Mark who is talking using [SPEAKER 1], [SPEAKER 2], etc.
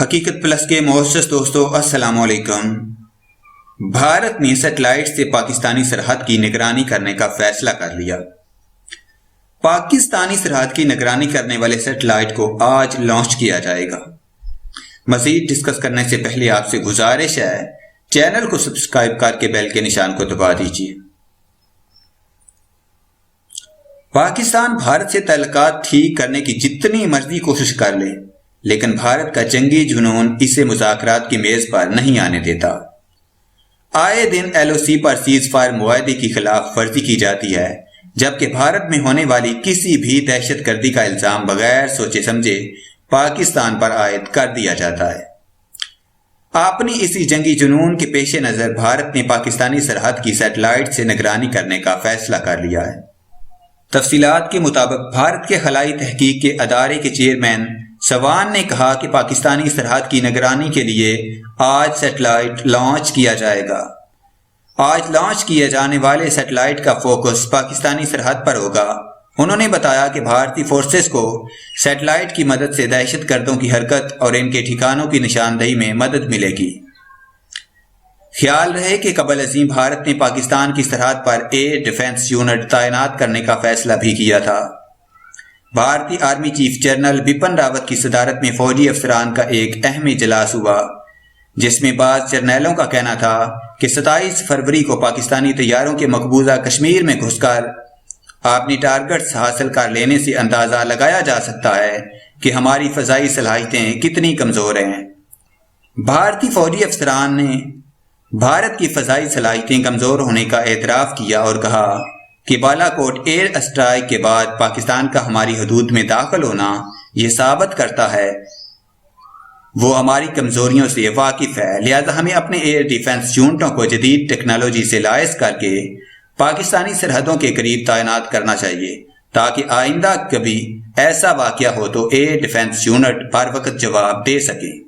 [SPEAKER 1] حقیقت پلس کے معزز دوستو السلام علیکم۔ بھارت نے سیٹلائٹ سے پاکستانی سرحد کی نگرانی کرنے کا فیصلہ کر لیا۔ پاکستانی سرحد کی نگرانی کرنے والے سیٹلائٹ کو آج لانچ کیا جائے گا۔ مزید ڈسکس کرنے سے پہلے آپ سے گزارش ہے چینل کو سبسکرائب کر کے بیل کے نشان کو دبا دیجیے۔ پاکستان بھارت سے تعلقات ٹھیک کرنے کی جتنی مرضی کوشش کر لے لیکن بھارت کا جنگی جنون اسے مذاکرات کی میز پر نہیں آنے دیتا۔ آئے دن LOC پر سیز فائر معاہدے کی خلاف ورزی کی جاتی ہے، جبکہ بھارت میں ہونے والی کسی بھی دہشت گردی کا الزام بغیر سوچے سمجھے پاکستان پر عائد کر دیا جاتا ہے۔ اپنی اسی جنگی جنون کے پیش نظر بھارت نے پاکستانی سرحد کی سیٹلائٹ سے نگرانی کرنے کا فیصلہ کر لیا ہے۔ تفصیلات کے مطابق بھارت کے خلائی تحقیق کے ادارے کے چیئرمین سوان نے کہا کہ پاکستانی سرحد کی نگرانی کے لیے آج سیٹلائٹ لانچ کیا جائے گا۔ آج لانچ کیے جانے والے سیٹلائٹ کا فوکس پاکستانی سرحد پر ہوگا۔ انہوں نے بتایا کہ بھارتی فورسز کو سیٹلائٹ کی مدد سے دہشت گردوں کی حرکت اور ان کے ٹھکانوں کی نشاندہی میں مدد ملے گی۔ خیال رہے کہ قبل ازیں بھارت نے پاکستان کی سرحد پر ایئر ڈیفنس یونٹ تعینات کرنے کا فیصلہ بھی کیا تھا۔ بھارتی army chief general Bipin Rawat کی صدارت میں فوجی افسران کا ایک اہم اجلاس ہوا، جس میں بعض جرنیلوں کا کہنا تھا کہ 27 فروری کو پاکستانی طیاروں کے مقبوضہ کشمیر میں گھس کر اپنی ٹارگٹس حاصل کر لینے سے اندازہ لگایا جا سکتا ہے کہ ہماری فضائی صلاحیتیں کتنی کمزور ہیں۔ بھارتی فوجی افسران نے بھارت کی فضائی صلاحیتیں کمزور ہونے کا اعتراف کیا اور کہا کہ بالا کوٹ ایئر اسٹرائیک کے بعد پاکستان کا ہماری حدود میں داخل ہونا یہ ثابت کرتا ہے وہ ہماری کمزوریوں سے واقف ہے، لہذا ہمیں اپنے ایئر ڈیفنس یونٹوں کو جدید ٹیکنالوجی سے لیس کر کے پاکستانی سرحدوں کے قریب تعینات کرنا چاہیے تاکہ آئندہ کبھی ایسا واقعہ ہو تو ایئر ڈیفنس یونٹ بر وقت جواب دے سکیں۔